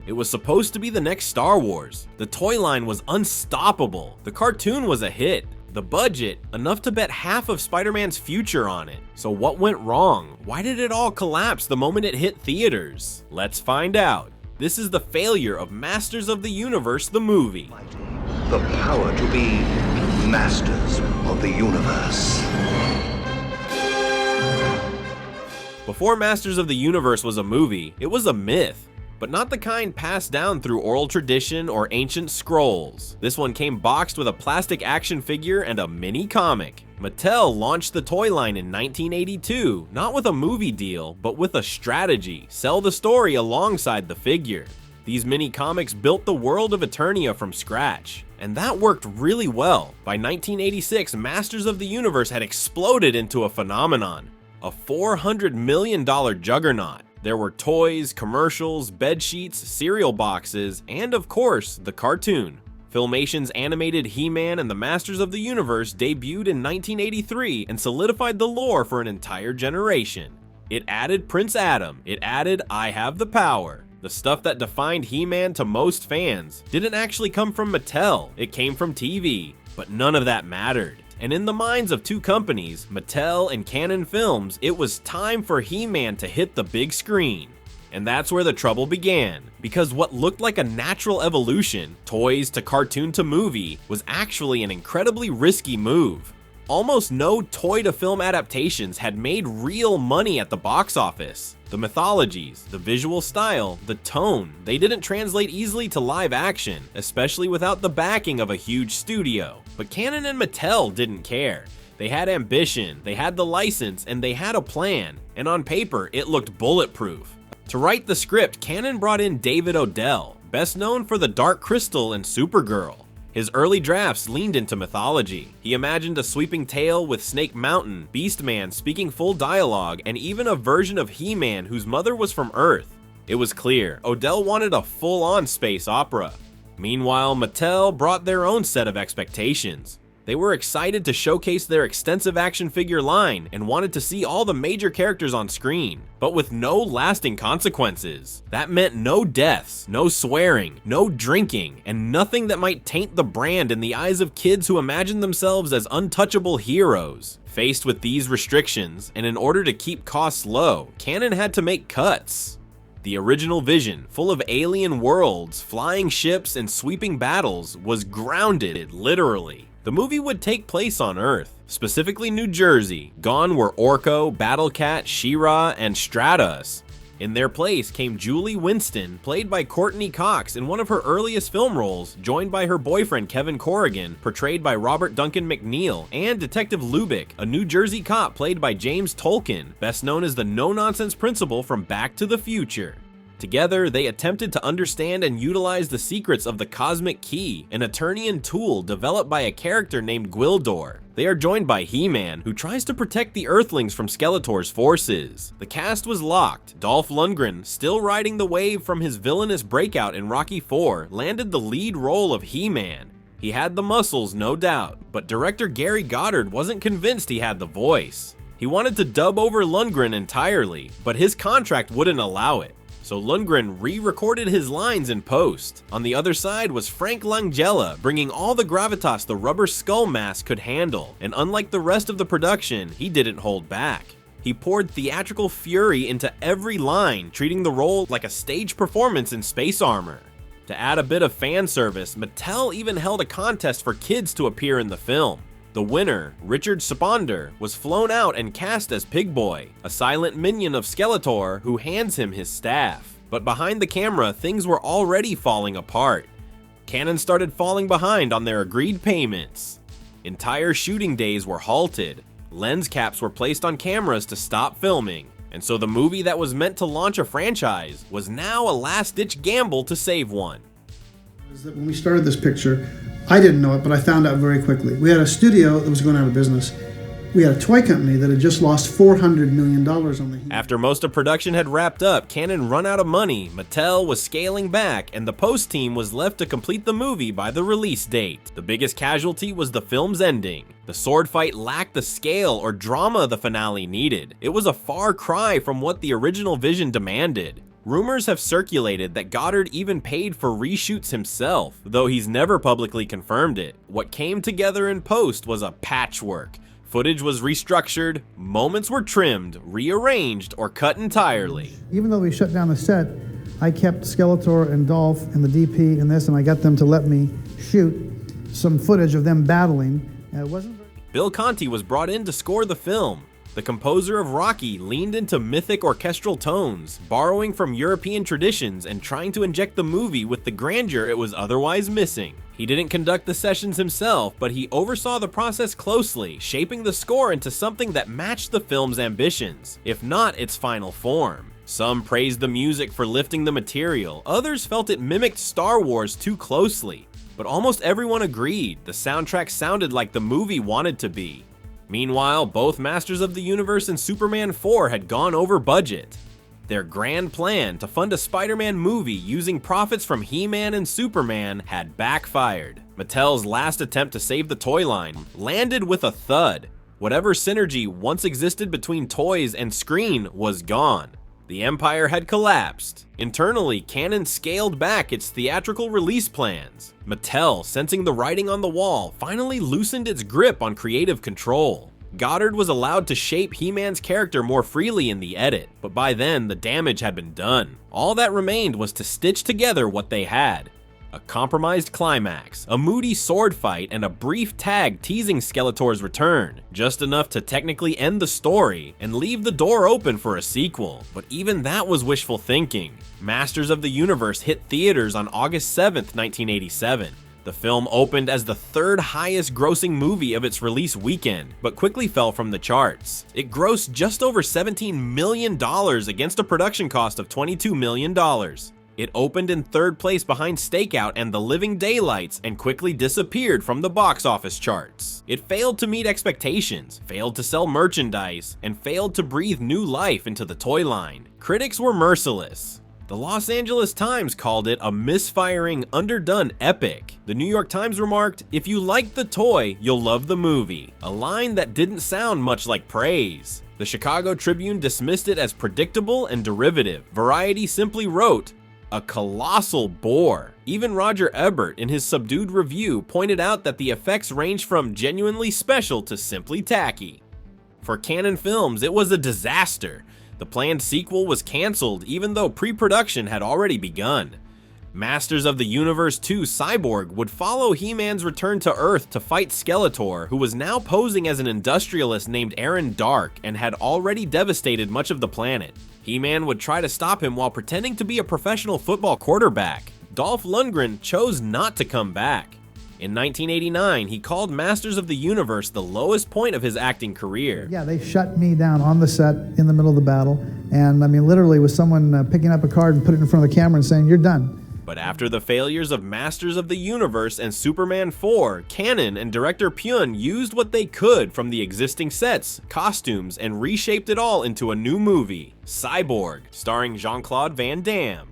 It was supposed to be the next Star Wars. The toy line was unstoppable. The cartoon was a hit. The budget, enough to bet half of Spider-Man's future on it. So what went wrong? Why did it all collapse the moment it hit theaters? Let's find out. This is the failure of Masters of the Universe, the movie. The power to be masters of the universe. Before Masters of the Universe was a movie, it was a myth. But not the kind passed down through oral tradition or ancient scrolls. This one came boxed with a plastic action figure and a mini comic. Mattel launched the toy line in 1982, not with a movie deal, but with a strategy: sell the story alongside the figure. These mini comics built the world of Eternia from scratch, and that worked really well. By 1986, Masters of the Universe had exploded into a phenomenon, a $400 million juggernaut. There were toys, commercials, bed sheets, cereal boxes, and of course, the cartoon. Filmation's animated He-Man and the Masters of the Universe debuted in 1983 and solidified the lore for an entire generation. It added Prince Adam, it added I Have the Power. The stuff that defined He-Man to most fans didn't actually come from Mattel, it came from TV, but none of that mattered. And in the minds of two companies, Mattel and Cannon Films, it was time for He-Man to hit the big screen. And that's where the trouble began, because what looked like a natural evolution, toys to cartoon to movie, was actually an incredibly risky move. Almost no toy-to-film adaptations had made real money at the box office. The mythologies, the visual style, the tone, they didn't translate easily to live action, especially without the backing of a huge studio. But Cannon and Mattel didn't care. They had ambition, they had the license, and they had a plan, and on paper, it looked bulletproof. To write the script, Cannon brought in David Odell, best known for The Dark Crystal and Supergirl. His early drafts leaned into mythology. He imagined a sweeping tale with Snake Mountain, Beastman speaking full dialogue, and even a version of He-Man whose mother was from Earth. It was clear, Odell wanted a full-on space opera. Meanwhile, Mattel brought their own set of expectations. They were excited to showcase their extensive action figure line and wanted to see all the major characters on screen, but with no lasting consequences. That meant no deaths, no swearing, no drinking, and nothing that might taint the brand in the eyes of kids who imagine themselves as untouchable heroes. Faced with these restrictions, and in order to keep costs low, Cannon had to make cuts. The original vision, full of alien worlds, flying ships, and sweeping battles, was grounded, literally. The movie would take place on Earth, specifically New Jersey. Gone were Orko, Battlecat, She-Ra, and Stratos. In their place came Julie Winston, played by Courtney Cox in one of her earliest film roles, joined by her boyfriend Kevin Corrigan, portrayed by Robert Duncan McNeil, and Detective Lubick, a New Jersey cop played by James Tolkien, best known as the no-nonsense principal from Back to the Future. Together, they attempted to understand and utilize the secrets of the Cosmic Key, an Eternian tool developed by a character named Gwildor. They are joined by He-Man, who tries to protect the Earthlings from Skeletor's forces. The cast was locked. Dolph Lundgren, still riding the wave from his villainous breakout in Rocky IV, landed the lead role of He-Man. He had the muscles, no doubt, but director Gary Goddard wasn't convinced he had the voice. He wanted to dub over Lundgren entirely, but his contract wouldn't allow it. So Lundgren re-recorded his lines in post. On the other side was Frank Langella, bringing all the gravitas the rubber skull mask could handle, and unlike the rest of the production, he didn't hold back. He poured theatrical fury into every line, treating the role like a stage performance in space armor. To add a bit of fan service, Mattel even held a contest for kids to appear in the film. The winner, Richard Sponder, was flown out and cast as Pig Boy, a silent minion of Skeletor who hands him his staff. But behind the camera, things were already falling apart. Cannon started falling behind on their agreed payments. Entire shooting days were halted. Lens caps were placed on cameras to stop filming. And so the movie that was meant to launch a franchise was now a last-ditch gamble to save one. When we started this picture, I didn't know it, but I found out very quickly. We had a studio that was going out of business. We had a toy company that had just lost $400 million on the heat. After most of production had wrapped up, Cannon run out of money, Mattel was scaling back, and the post team was left to complete the movie by the release date. The biggest casualty was the film's ending. The sword fight lacked the scale or drama the finale needed. It was a far cry from what the original vision demanded. Rumors have circulated that Goddard even paid for reshoots himself, though he's never publicly confirmed it. What came together in post was a patchwork. Footage was restructured, moments were trimmed, rearranged, or cut entirely. Even though we shut down the set, I kept Skeletor and Dolph and the DP and this, and I got them to let me shoot some footage of them battling. It wasn't very... Bill Conti was brought in to score the film. The composer of Rocky leaned into mythic orchestral tones, borrowing from European traditions and trying to inject the movie with the grandeur it was otherwise missing. He didn't conduct the sessions himself, but he oversaw the process closely, shaping the score into something that matched the film's ambitions, if not its final form. Some praised the music for lifting the material, others felt it mimicked Star Wars too closely. But almost everyone agreed the soundtrack sounded like the movie wanted to be. Meanwhile, both Masters of the Universe and Superman 4 had gone over budget. Their grand plan to fund a Spider-Man movie using profits from He-Man and Superman had backfired. Mattel's last attempt to save the toy line landed with a thud. Whatever synergy once existed between toys and screen was gone. The empire had collapsed. Internally, Cannon scaled back its theatrical release plans. Mattel, sensing the writing on the wall, finally loosened its grip on creative control. Goddard was allowed to shape He-Man's character more freely in the edit, but by then the damage had been done. All that remained was to stitch together what they had. A compromised climax, a moody sword fight, and a brief tag teasing Skeletor's return, just enough to technically end the story and leave the door open for a sequel. But even that was wishful thinking. Masters of the Universe hit theaters on August 7th, 1987. The film opened as the third highest grossing movie of its release weekend, but quickly fell from the charts. It grossed just over $17 million against a production cost of $22 million. It opened in third place behind Stakeout and The Living Daylights and quickly disappeared from the box office charts. It failed to meet expectations, failed to sell merchandise, and failed to breathe new life into the toy line. Critics were merciless. The Los Angeles Times called it a misfiring, underdone epic. The New York Times remarked, "If you like the toy, you'll love the movie," a line that didn't sound much like praise. The Chicago Tribune dismissed it as predictable and derivative. Variety simply wrote, "A colossal bore." Even Roger Ebert, in his subdued review, pointed out that the effects ranged from genuinely special to simply tacky. For Cannon Films, it was a disaster. The planned sequel was canceled even though pre-production had already begun. Masters of the Universe 2 Cyborg would follow He-Man's return to Earth to fight Skeletor, who was now posing as an industrialist named Aaron Dark and had already devastated much of the planet. He-Man would try to stop him while pretending to be a professional football quarterback. Dolph Lundgren chose not to come back. In 1989, he called Masters of the Universe the lowest point of his acting career. Yeah, they shut me down on the set in the middle of the battle, and I mean literally with someone picking up a card and putting it in front of the camera and saying, "You're done." But after the failures of Masters of the Universe and Superman 4, Cannon and director Pyun used what they could from the existing sets, costumes, and reshaped it all into a new movie, Cyborg, starring Jean-Claude Van Damme.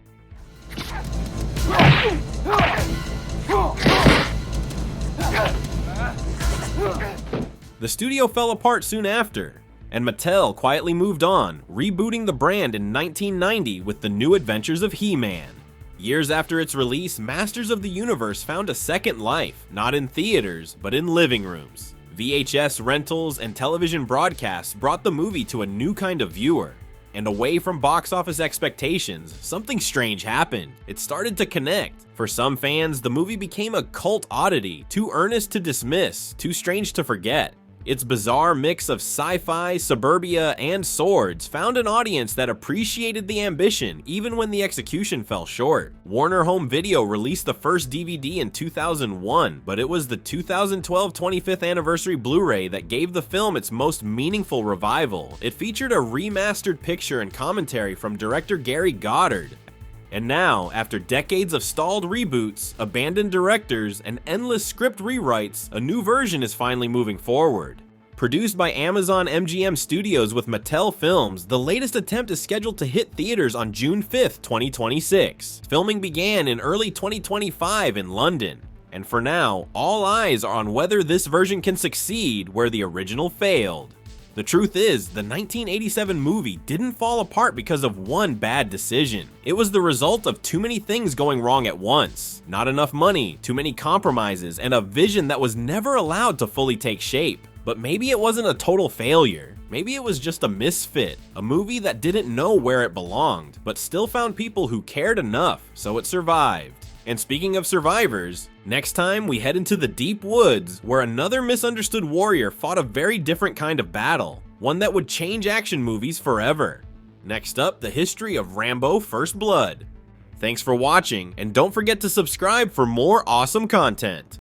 The studio fell apart soon after, and Mattel quietly moved on, rebooting the brand in 1990 with the New Adventures of He-Man. Years after its release, Masters of the Universe found a second life, not in theaters, but in living rooms. VHS rentals and television broadcasts brought the movie to a new kind of viewer. And away from box office expectations, something strange happened. It started to connect. For some fans, the movie became a cult oddity, too earnest to dismiss, too strange to forget. Its bizarre mix of sci-fi, suburbia, and swords found an audience that appreciated the ambition even when the execution fell short. Warner Home Video released the first DVD in 2001, but it was the 2012 25th anniversary Blu-ray that gave the film its most meaningful revival. It featured a remastered picture and commentary from director Gary Goddard. And now, after decades of stalled reboots, abandoned directors, and endless script rewrites, a new version is finally moving forward. Produced by Amazon MGM Studios with Mattel Films, the latest attempt is scheduled to hit theaters on June 5th, 2026. Filming began in early 2025 in London. And for now, all eyes are on whether this version can succeed where the original failed. The truth is, the 1987 movie didn't fall apart because of one bad decision. It was the result of too many things going wrong at once. Not enough money, too many compromises, and a vision that was never allowed to fully take shape. But maybe it wasn't a total failure. Maybe it was just a misfit, a movie that didn't know where it belonged, but still found people who cared enough, so it survived. And speaking of survivors, next time we head into the deep woods where another misunderstood warrior fought a very different kind of battle, one that would change action movies forever. Next up, the history of Rambo First Blood. Thanks for watching, and don't forget to subscribe for more awesome content.